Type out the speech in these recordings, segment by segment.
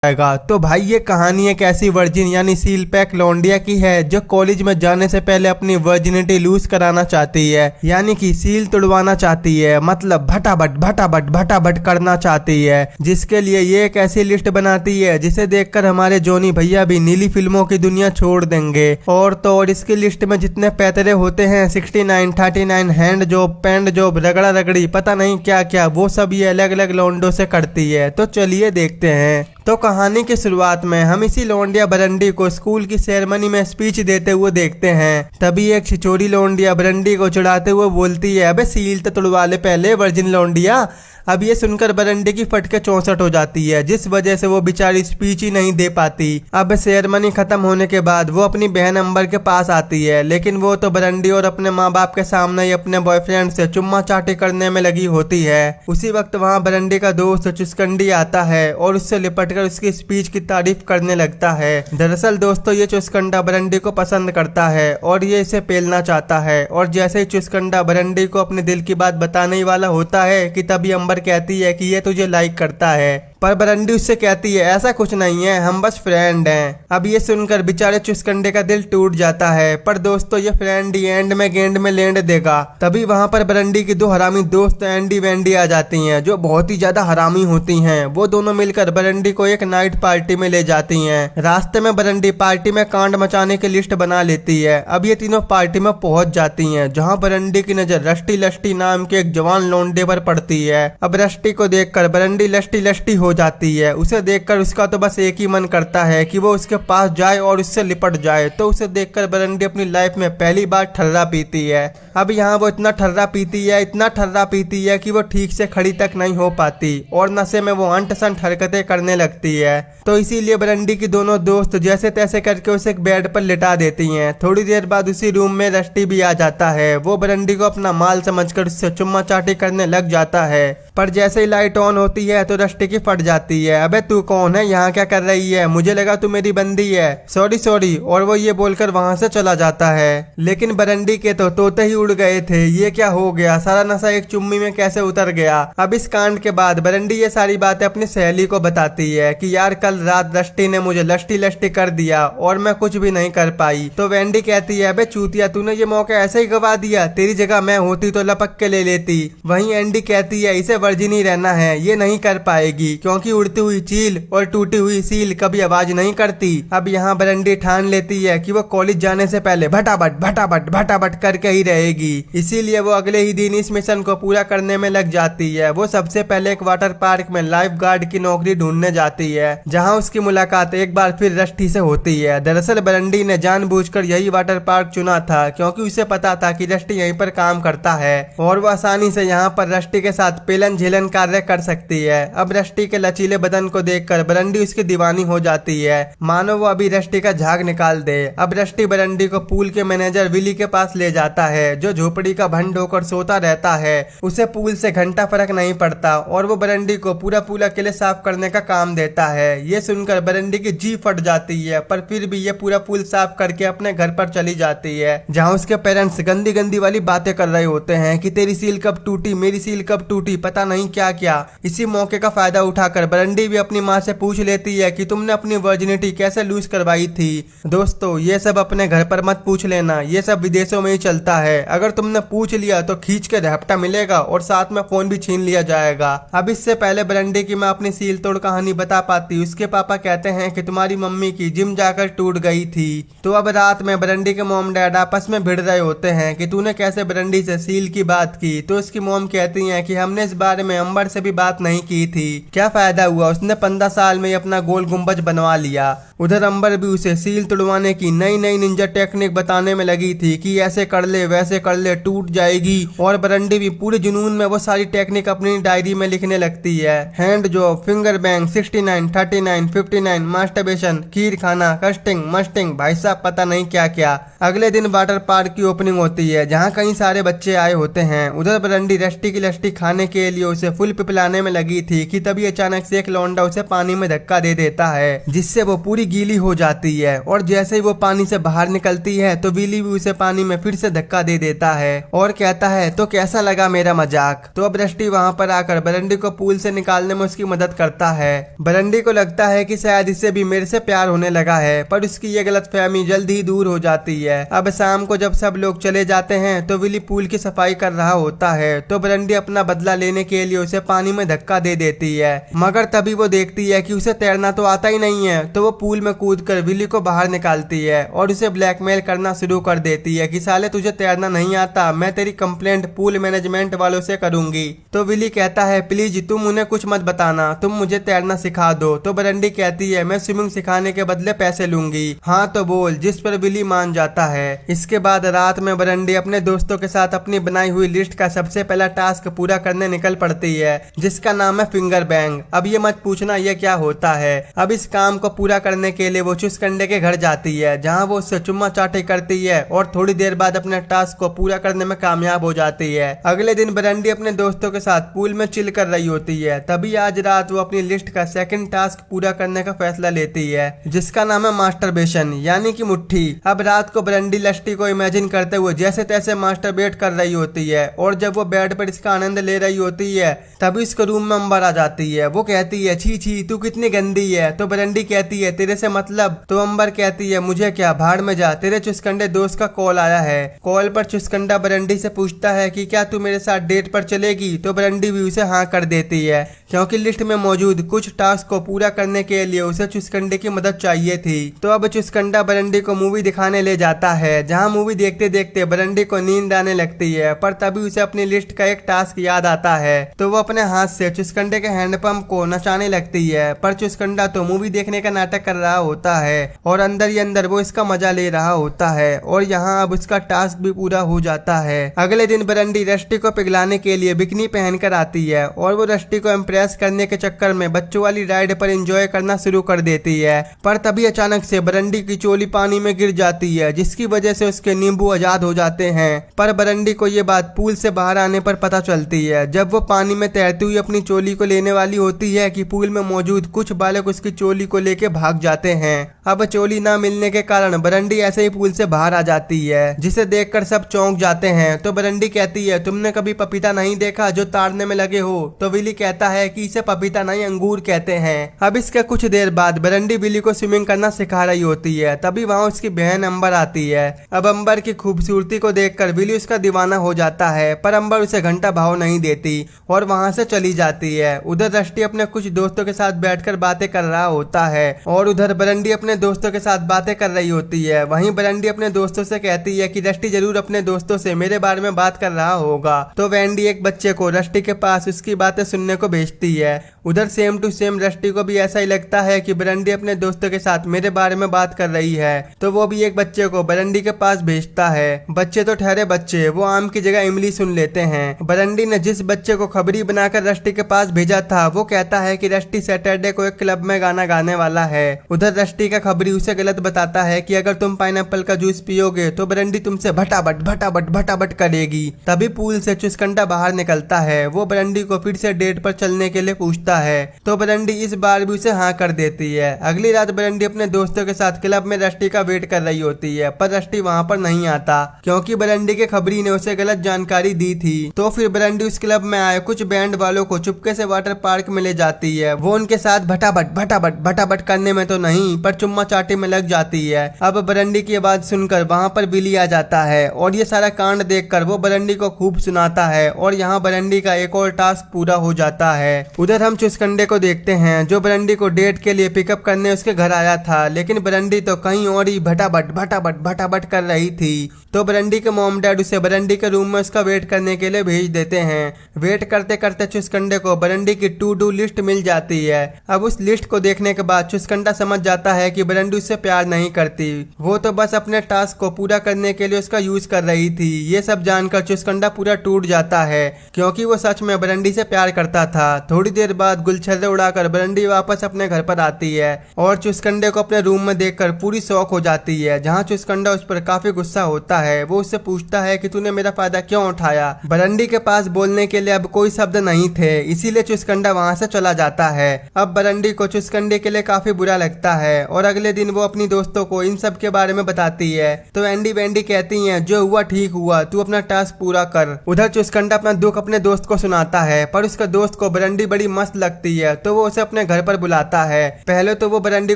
जाएगा। तो भाई ये कहानी एक ऐसी वर्जिन यानी सील पैक लौंडिया की है जो कॉलेज में जाने से पहले अपनी वर्जिनिटी लूज कराना चाहती है, यानी कि सील तुड़वाना चाहती है, मतलब भटाभट भटाभट भटाभट करना चाहती है, जिसके लिए ये एक ऐसी लिस्ट बनाती है जिसे देखकर हमारे जोनी भैया भी नीली फिल्मों की दुनिया छोड़ देंगे। और तो और इसकी लिस्ट में जितने पैतरे होते हैं 69, 39, हैंड जॉब, पैंड जॉब, रगड़ा रगड़ी, पता नहीं क्या क्या, वो सब ये अलग अलग लौंडों से करती है। तो चलिए देखते हैं। तो कहानी की शुरुआत में हम इसी लौंडिया बरंडी को स्कूल की सेरेमनी में स्पीच देते हुए देखते हैं। तभी एक छिचोरी लौंडिया बरंडी को चिढ़ाते हुए बोलती है, अबे सील तो तुड़वा ले पहले वर्जिन लौंडिया। अब ये सुनकर बरंडी की फटके 64 हो जाती है, जिस वजह से वो बेचारी स्पीच ही नहीं दे पाती। अब सेरेमनी खत्म होने के बाद वो अपनी बहन अंबर के पास आती है, लेकिन वो तो बरंडी और अपने माँ बाप के सामने ही अपने बॉयफ्रेंड से चुम्मा चाटी करने में लगी होती है। उसी वक्त वहाँ बरंडी का दोस्त चुस्कंडी आता है और उससे लिपटकर उसकी स्पीच की तारीफ करने लगता है। दरअसल दोस्तों ये चुस्कंडा बरंडी को पसंद करता है और ये इसे पेलना चाहता है। और जैसे ही चुस्कंडा बरंडी को अपने दिल की बात बताने ही वाला होता है कि तभी अंबर कहती है कि ये तुझे लाइक करता है, पर बरंडी उससे कहती है ऐसा कुछ नहीं है, हम बस फ्रेंड हैं। अब ये सुनकर बेचारे चुस्कंडे का दिल टूट जाता है, पर दोस्तों ये फ्रेंड ही एंड में गेंड में लेंड देगा। तभी वहां पर बरंडी की दो हरामी दोस्त एंडी वेंडी आ जाती हैं, जो बहुत ही ज्यादा हरामी होती हैं। वो दोनों मिलकर बरंडी को एक नाइट पार्टी में ले जाती हैं। रास्ते में बरंडी पार्टी में कांड मचाने की लिस्ट बना लेती है। अब ये तीनों पार्टी में पहुंच जाती हैं, जहां बरंडी की नजर रष्टी लष्टी नाम के एक जवान लौंडे पर पड़ती है। अब रष्टी को देखकर बरंडी लष्टी लष्टी हो जाती है। उसे देखकर उसका तो बस एक ही मन करता है कि वो उसके पास जाए और उससे लिपट जाए। तो उसे देखकर बरंडी अपनी लाइफ में पहली बार ठर्रा पीती है। अब यहाँ वो इतना ठर्रा पीती है, इतना ठर्रा पीती है कि वो ठीक से खड़ी तक नहीं हो पाती और नशे में वो अंट संट हरकतें करने लगती है। तो इसीलिए बरंडी की दोनों दोस्त जैसे तैसे करके उसे एक बेड पर लिटा देती हैं। थोड़ी देर बाद उसी रूम में रष्टी भी आ जाता है। वो बरंडी को अपना माल समझकर उससे चुम्मा चाटी करने लग जाता है, पर जैसे ही लाइट ऑन होती है तो रष्टी की फट जाती है। अबे तू कौन है, यहाँ क्या कर रही है, मुझे लगा तू मेरी बंदी है, सॉरी सॉरी। और वो ये बोलकर वहां से चला जाता है। लेकिन बरंडी के तो तोते ही उड़ गए थे। ये क्या हो गया, सारा नशा एक चुम्मी में कैसे उतर गया। अब इस कांड के बाद बरंडी ये सारी बातें अपनी सहेली को बताती है कि यार कल रात रष्टी ने मुझे लष्टी लष्टी कर दिया और मैं कुछ भी नहीं कर पाई। तो वेंडी कहती है, अबे चूतिया तूने ये मौका ऐसे ही गवा दिया, तेरी जगह मैं होती तो लपक के ले लेती। वहीं एंडी कहती है, इसे वर्जिन ही रहना है, ये नहीं कर पाएगी क्योंकि उड़ती हुई चील और टूटी हुई सील कभी आवाज नहीं करती। अब यहाँ बरंडी ठान लेती है कि वो कॉलेज जाने से पहले भटाभट भटाभट भटाभट करके ही रहेगी। इसीलिए वो अगले ही दिन इस मिशन को पूरा करने में लग जाती है। वो सबसे पहले एक वाटर पार्क में लाइफ गार्ड की नौकरी ढूंढने जाती है, जहाँ उसकी मुलाकात एक बार फिर रष्टी से होती है। दरअसल बरंडी ने जानबूझकर यही वाटर पार्क चुना था क्योंकि उसे पता था कि रष्टी यहीं पर काम करता है और वो आसानी से यहाँ पर रष्टी के साथ पेलन झेलन कार्य कर सकती है। अब रष्टी के लचीले बदन को देखकर बरंडी उसकी दीवानी हो जाती है, मानो वो अभी रष्टी का झाग निकाल दे। अब रष्टी बरंडी को पूल के मैनेजर विली के पास ले जाता है, जो झोपड़ी का भंड होकर सोता रहता है। उसे पूल से घंटा फर्क नहीं पड़ता और वो बरंडी को पूरा पूल अकेले साफ करने का काम देता है। ये सुनकर बरंडी की जी फट जाती है, पर फिर भी ये पूरा पूल साफ करके अपने घर पर चली जाती है, जहाँ उसके पेरेंट्स गंदी गंदी वाली बातें कर रहे होते हैं कि तेरी सील कब टूटी, मेरी सील कब टूटी, पता नहीं क्या क्या। इसी मौके का फायदा उठाकर बरंडी भी अपनी माँ से पूछ लेती है कि तुमने अपनी वर्जिनिटी कैसे लूज करवाई थी। दोस्तों ये सब अपने घर पर मत पूछ लेना, ये सब विदेशों में ही चलता है। अगर तुमने पूछ लिया तो खींच के झपटा मिलेगा और साथ में फोन भी छीन लिया जाएगा। अब इससे पहले बरंडी की माँ अपनी सील तोड़ कहानी बता पाती, उसके पापा कहते हैं कि तुम्हारी मम्मी की जिम जाकर टूट गई थी। तो अब रात में बरंडी के मॉम डैड आपस में भिड़ रहे होते हैं कि तूने कैसे बरंडी से सील की बात की। तो उसकी मॉम कहती है कि हमने इस बारे में अंबर से भी बात नहीं की थी, क्या फायदा हुआ, उसने 15 साल में अपना गोल गुंबज बनवा लिया। उधर अंबर भी उसे सील तुड़वाने की नई नई निंजा टेक्निक बताने में लगी थी कि ऐसे कर ले वैसे कर ले टूट जाएगी। और बरंडी भी पूरे जुनून में वो सारी टेक्निक अपनी डायरी में लिखने लगती है। Hand job, finger bang, 69, 39, 59, masturbation, खीर खाना, कस्टिंग मस्टिंग, भाई साहब पता नहीं क्या क्या। अगले दिन वाटर पार्क की ओपनिंग होती है, जहाँ कई सारे बच्चे आए होते हैं। उधर बरंडी रष्टी की लष्टी खाने के लिए उसे फुल पिपलाने में लगी थी कि तभी अचानक से एक लौंडा उसे पानी में धक्का दे देता है, जिससे वो पूरी गीली हो जाती है और जैसे ही वो पानी से बाहर निकलती है तो विली भी उसे पानी में फिर से धक्का दे देता है और कहता है तो कैसा लगा मेरा मजाक। तो अब रस्टी वहाँ पर आकर बरंडी को पूल से निकालने में उसकी मदद करता है। बरंडी को लगता है कि शायद इसे भी मेरे से प्यार होने लगा है, पर उसकी ये गलतफहमी जल्दी ही दूर हो जाती है। अब शाम को जब सब लोग चले जाते हैं तो विली पूल की सफाई कर रहा होता है, तो बरंडी अपना बदला लेने के लिए उसे पानी में धक्का दे देती है, मगर तभी वो देखती है कि उसे तैरना तो आता ही नहीं है। तो वो पूल में कूदकर विली को बाहर निकालती है और उसे ब्लैकमेल करना शुरू कर देती है कि साले तुझे तैरना नहीं आता, मैं तेरी कंप्लेंट पूल मैनेजमेंट वालों से करूंगी। तो विली कहता है प्लीज तुम उन्हें कुछ मत बताना, तुम मुझे तैरना सिखा दो। तो बरंडी कहती है मैं स्विमिंग सिखाने के बदले पैसे लूंगी, हाँ तो बोल, जिस पर विली मान जाता है। इसके बाद रात में बरंडी अपने दोस्तों के साथ अपनी बनाई हुई लिस्ट का सबसे पहला टास्क पूरा करने निकल पड़ती है, जिसका नाम है फिंगर बैंग। अब ये मत पूछना ये क्या होता है। अब इस काम को पूरा करने के लिए वो चुसकंडे के घर जाती है, जहाँ वो उससे चुम्मा चाटी करती है और थोड़ी देर बाद अपने टास्क को पूरा करने में कामयाब हो जाती है। अगले दिन बरंडी अपने दोस्तों के साथ पूल में चिल कर रही होती है, तभी आज रात वो अपनी लिस्ट का सेकंड टास्क पूरा करने का फैसला लेती है, जिसका नाम है मास्टरबेशन यानी कि मुट्ठी। अब रात को बरंडी लस्टी को इमेजिन करते हुए जैसे तैसे मास्टरबेट कर रही होती है और जब वो बेड पर इसका आनंद ले रही होती है तभी इसके रूम में अंबर आ जाती है। वो कहती है छी छी तू कितनी गंदी है। तो बरंडी कहती है तेरे से मतलब। तो अंबर कहती है मुझे क्या, भाड़ में जा, तेरे चुसकंडे दोस्त का कॉल आया है। कॉल पर चुसकंडा बरंडी से पूछता है कि क्या तू मेरे साथ डेट पर चलेगी। तो बरंडी भी उसे हाँ कर देती है, क्योंकि लिस्ट में मौजूद कुछ टास्क को पूरा करने के लिए उसे चुसकंडे की मदद चाहिए थी। तो अब चुसकंडा बरंडी को मूवी दिखाने ले जाता है, जहाँ मूवी देखते देखते बरंडी को नींद आने लगती है, पर तभी उसे अपनी लिस्ट का एक टास्क याद आता है। तो वो अपने हाथ से चुसकंडे के हैंडपंप को नचाने लगती है, पर चुसकंडा तो मूवी देखने का नाटक कर रहा होता है और अंदर ही अंदर वो इसका मजा ले रहा होता है और यहाँ अब उसका टास्क भी पूरा हो जाता है। अगले दिन बरंडी रस्टी को पिघलाने के लिए बिकनी पहनकर आती है और वो रस्टी को इम्प्रेस करने के चक्कर में बच्चों वाली राइड पर एंजॉय करना शुरू कर देती है, पर तभी अचानक से बरंडी की चोली पानी में गिर जाती है, जिसकी वजह से उसके नींबू आजाद हो जाते हैं। पर बरंडी को ये बात पूल से बाहर आने पर पता चलती है, जब वो पानी में तैरती हुई अपनी चोली को लेने वाली होती है कि पूल में मौजूद कुछ बालक उसकी चोली को लेके भाग जाते हैं। अब चोली ना मिलने के कारण बरंडी ऐसे ही पूल से बाहर आ जाती है, जिसे देखकर सब चौंक जाते हैं। तो बरंडी कहती है तुमने कभी पपीता नहीं देखा जो ताड़ने में लगे हो। तो विली कहता है कि इसे पपीता नहीं अंगूर कहते हैं। अब इसके कुछ देर बाद बरंडी विली को स्विमिंग करना सिखा रही होती है, तभी वहाँ उसकी बहन अंबर आती है। अब अंबर की खूबसूरती को देखकर विली उसका दीवाना हो जाता है, पर अंबर उसे घंटा भाव नहीं देती और वहाँ से चली जाती है। उधर रस्टी अपने कुछ दोस्तों के साथ बैठकर बातें कर रहा होता है और उधर बरंडी अपने दोस्तों के साथ बातें कर रही होती है। वहीं बरंडी अपने दोस्तों से कहती है कि रस्टी जरूर अपने दोस्तों से मेरे बारे में बात कर रहा होगा। तो वेंडी एक बच्चे को रस्टी के पास उसकी बातें सुनने को भेजती है। उधर सेम टू सेम रस्टी को भी ऐसा ही लगता है कि बरंडी अपने दोस्तों के साथ मेरे बारे में बात कर रही है, तो वो भी एक बच्चे को बरंडी के पास भेजता है। बच्चे तो ठहरे बच्चे, वो आम की जगह इमली सुन लेते हैं। बरंडी ने जिस बच्चे को खबरी बनाकर रस्टी के पास भेजा था वो कहता है कि रस्टी सैटरडे को एक क्लब में गाना गाने वाला है। उधर रस्टी का खबरी उसे गलत बताता है कि अगर तुम पाइनएप्पल का जूस पियोगे तो बरंडी तुमसे भटाभट भटाभट भटाभट करेगी। तभी पूल से चुसकंडा बाहर निकलता है, वो बरंडी को फिर से डेट पर चलने के लिए पूछता है, तो बरंडी इस बार भी उसे हाँ कर देती है। अगली रात बरंडी अपने दोस्तों के साथ क्लब में रस्टी का वेट कर रही होती है, पर रस्टी वहाँ पर नहीं आता क्योंकि बरंडी के खबरी ने उसे गलत जानकारी दी थी। तो फिर बरंडी उस क्लब में आए कुछ बैंड वालों को चुपके से वाटर पार्क में ले जाती है। वो उनके साथ भटाभट भटाभट भटाभट करने में तो नहीं पर चुम्मा चाटी में लग जाती है। अब बरंडी की आवाज सुनकर वहाँ पर विली आ जाता है और ये सारा कांड देखकर वो बरंडी को खूब सुनाता है और यहाँ बरंडी का एक और टास्क पूरा हो जाता है। उधर हम चुसकंडे को देखते हैं जो बरंडी को डेट के लिए पिकअप करने उसके घर आया था, लेकिन बरंडी तो कहीं और ही भटाभट भटाभट भटाभट कर रही थी। तो बरंडी के मॉम डैड उसे बरंडी के रूम में उसका वेट करने के लिए भेज देते हैं। वेट करते करते चुसकंडे को बरंडी की टू डू लिस्ट मिल जाती है। अब उस लिस्ट को देखने के बाद चुसकंडा समझ जाता है कि बरंडी उससे प्यार नहीं करती, वो तो बस अपने टास्क को पूरा करने के लिए उसका यूज कर रही थी। ये सब जानकर चुसकंडा पूरा टूट जाता है क्योंकि वो सच में बरंडी से प्यार करता था। थोड़ी देर बाद गुलछर्रे उड़ाकर बरंडी वापस अपने घर पर आती है और चुसकंडे को अपने रूम में देखकर पूरी शौक हो जाती है, जहाँ चुसकंडा उस पर काफी गुस्सा होता है। वो उससे पूछता है कि तूने मेरा फायदा क्यों उठाया। बरंडी के पास बोलने के लिए अब कोई शब्द नहीं थे, इसीलिए चुसकंडा वहाँ से चला जाता है। अब बरंडी को चुसकंडे के लिए काफी बुरा लगता लगता है और अगले दिन वो अपनी दोस्तों को इन सब के बारे में बताती है। तो एंडी बेंडी कहती है जो हुआ ठीक हुआ, तू अपना टास्क पूरा कर। उधर चुस्कंडा अपना दुख अपने दोस्त को सुनाता है, पर उसका दोस्त को बरंडी बड़ी मस्त लगती है तो वो उसे अपने घर पर बुलाता है। पहले तो वो बरंडी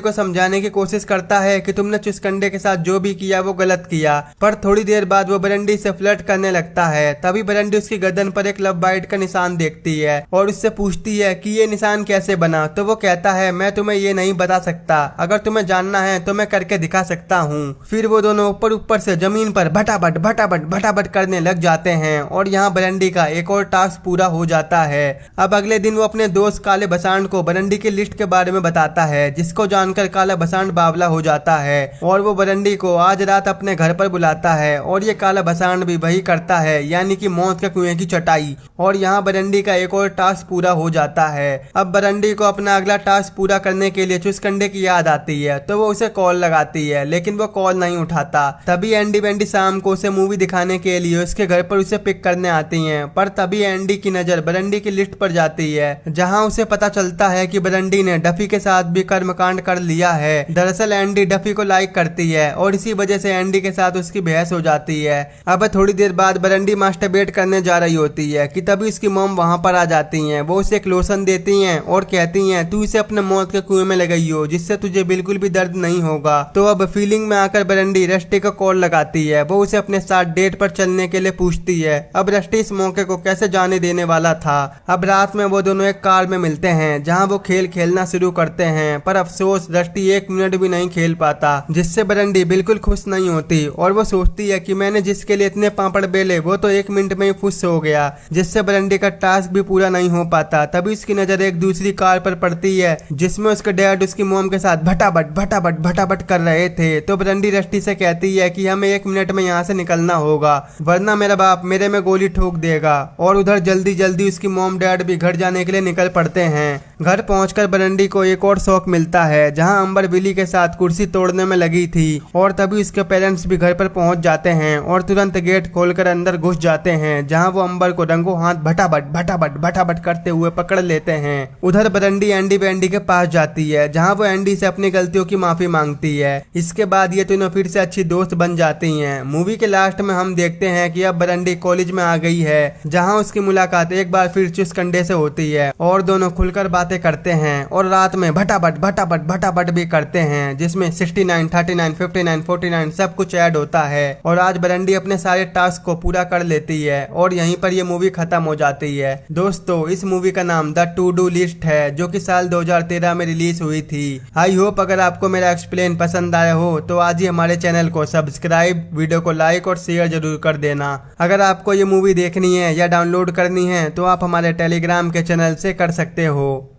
को समझाने की कोशिश करता है कि तुमने चुस्कंडे के साथ जो भी किया वो गलत किया, पर थोड़ी देर बाद वो बरंडी से फ्लर्ट करने लगता है। तभी बरंडी उसकी गर्दन पर एक लव बाइट का निशान देखती है और उससे पूछती है कि ये निशान कैसे बना। तो वो कहता है मैं तुम्हें ये नहीं बता सकता, अगर तुम्हें जानना है तो मैं करके दिखा सकता हूँ। फिर वो दोनों ऊपर ऊपर से जमीन पर भटाभट भटाभट भटाभट करने लग जाते हैं और यहाँ बरंडी का एक और टास्क पूरा हो जाता है। अब अगले दिन वो अपने दोस्त काले भसांड को बरंडी की लिस्ट के बारे में बताता है, जिसको जानकर काला भसांड बावला हो जाता है और वो बरंडी को आज रात अपने घर पर बुलाता है और ये काला भसांड भी वही करता है, यानी कि मौत के कुएं की चटाई। और यहाँ बरंडी का एक और टास्क पूरा हो जाता है। अब बरंडी को अपना अगला टास्क पूरा करने के लिए चुस्कंडे की याद आती है तो वो उसे कॉल लगाती है, लेकिन वो कॉल नहीं उठाता। तभी एंडी बेंडी शाम को उसे मूवी दिखाने के लिए उसके घर पर उसे पिक करने आती हैं, पर तभी एंडी की नजर बरंडी की लिस्ट पर जाती है, जहां उसे पता चलता है कि बरंडी ने डफी के साथ भी कर्मकांड कर लिया है। दरअसल एंडी डफी को लाइक करती है और इसी वजह से एंडी के साथ उसकी बहस हो जाती है। अब थोड़ी देर बाद बरंडी मास्टरबेट करने जा रही होती है कि तभी उसकी मॉम वहां पर आ जाती हैं। वो उसे एक लोशन देती हैं और कहती हैं तू इसे अपने मौत के कुएं में लगाई हो, जिससे तुझे बिल्कुल भी दर्द नहीं होगा। तो अब फीलिंग में आकर बरंडी रस्टी को कॉल लगाती है। वो उसे अपने साथ डेट पर चलने के लिए पूछती है। अब रस्टी इस मौके को कैसे जाने देने वाला था। अब रात में वो दोनों एक कार में मिलते हैं, जहां वो खेल खेलना शुरू करते हैं, पर अफसोस रस्टी 1 मिनट भी नहीं खेल पाता, जिससे बरंडी बिल्कुल खुश नहीं होती और वो सोचती है कि मैंने जिसके लिए इतने पापड़ बेले वो तो 1 मिनट में ही खुश हो गया, जिससे बरंडी का टास्क भी पूरा नहीं हो पाता। तभी उसकी नजर एक दूसरी कार पर पड़ती है, जिसमें उसके डैड उसकी मॉम के साथ भटाभट भटाभट भटाभट कर रहे थे। तो बरंडी रस्टी से कहती है कि हमें 1 मिनट में यहाँ से निकलना होगा, वरना मेरा बाप मेरे में गोली ठोक देगा। और उधर जल्दी जल्दी उसकी मॉम डैड भी घर जाने के लिए निकल पड़ते हैं। घर पहुंचकर बरंडी को एक और शौक मिलता है, जहां अंबर बिली के साथ कुर्सी तोड़ने में लगी थी और तभी उसके पेरेंट्स भी घर पर पहुंच जाते हैं और तुरंत गेट खोलकर अंदर घुस जाते हैं, जहां वो अंबर को रंगों हाथ भटाभट भटाभट भटाभट करते हुए पकड़ लेते हैं। उधर बरंडी एंडी बेंडी के पास जाती है, जहां वो एंडी से अपनी गलतियों की माफी मांगती है। इसके बाद ये तीनों फिर से अच्छी दोस्त बन जाती हैं। मूवी के लास्ट में हम देखते हैं कि अब बरंडी कॉलेज में आ गई है, जहां उसकी मुलाकात एक बार फिर चुस्कंडे से होती है और दोनों खुलकर बातें करते हैं और रात में भटाभट भटाभट भटाभट भी करते हैं, जिसमें 69, 39, 59, 49 सब कुछ ऐड होता है। और आज बरंडी अपने सारे टास्क को पूरा कर लेती है और यहीं पर ये मूवी खत्म हो जाती है। दोस्तों, इस मूवी का नाम द टू डू लिस्ट है, जो कि साल 2013 में रिलीज हुई थी। आई होप अगर आपको मेरा एक्सप्लेन पसंद आया हो तो आज ही हमारे चैनल को सब्सक्राइब, वीडियो को लाइक और शेयर जरूर कर देना। अगर आपको ये मूवी देखनी है या डाउनलोड करनी है तो आप हमारे टेलीग्राम के चैनल से कर सकते हो।